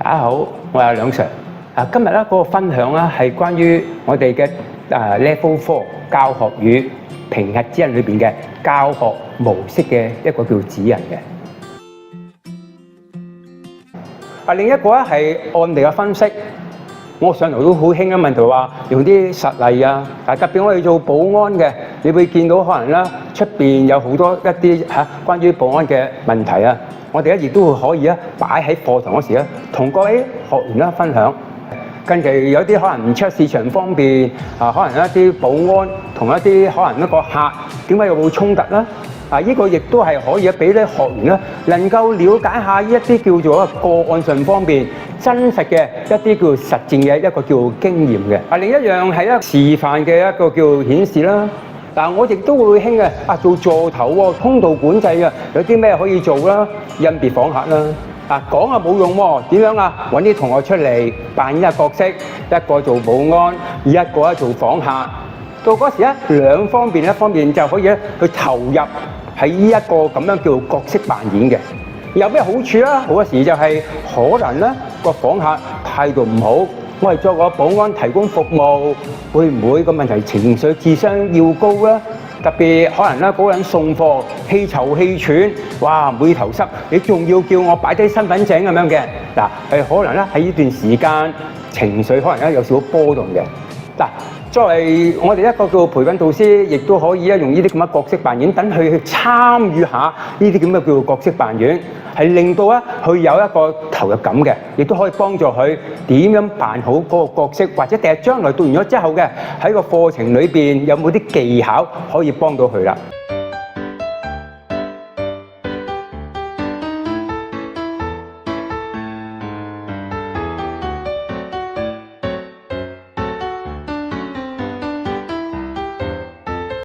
大家好，我係梁 Sir。今日咧嗰個分享咧係關於我哋嘅Level 4教學與評核指引裏邊嘅教學模式嘅一個叫指引嘅。另一個咧係案例嘅分析。我上頭都好興嘅問題話用啲實例啊，特別我哋做保安嘅，你會見到可能咧出邊有好多一啲關於保安嘅問題啊，我哋咧亦都會可以咧擺喺課堂嗰時咧同各位學員咧分享。近期有啲可能唔出市場方面可能一啲保安同一啲可能一個客點解有冇衝突啦？呢個亦都係可以俾啲學員咧能夠了解下呢一啲叫做個案上方面真實嘅一啲叫實戰嘅一個叫經驗嘅。另一樣係一個示範嘅一個叫顯示啦。我亦都會興嘅做座頭喎，通道管制啊，有啲咩可以做啦？甄別訪客啦。講冇用喎，點樣揾啲同學出嚟扮演一個角色，一個做保安，一個做訪客。到嗰時咧，兩方面，一方面就可以去投入喺呢一個咁樣叫角色扮演嘅。有咩好處啦？好多時就係可能咧個訪客態度唔好，我哋作個保安提供服務，會唔會個問題情緒智商要高咧？特別可能咧嗰個人送貨氣稠氣喘，哇每頭濕，你仲要叫我擺低身份證咁樣嘅可能咧喺呢段時間情緒可能咧有少少波動嘅。作為我哋一個叫培訓導師，亦都可以用呢啲咁嘅角色扮演，等佢去參與下呢啲咁嘅叫角色扮演，係令到佢有一個投入感嘅，亦都可以幫助佢點樣扮好嗰個角色，或者第日將來讀完咗之後嘅喺個課程裏邊有冇啲技巧可以幫到佢啦。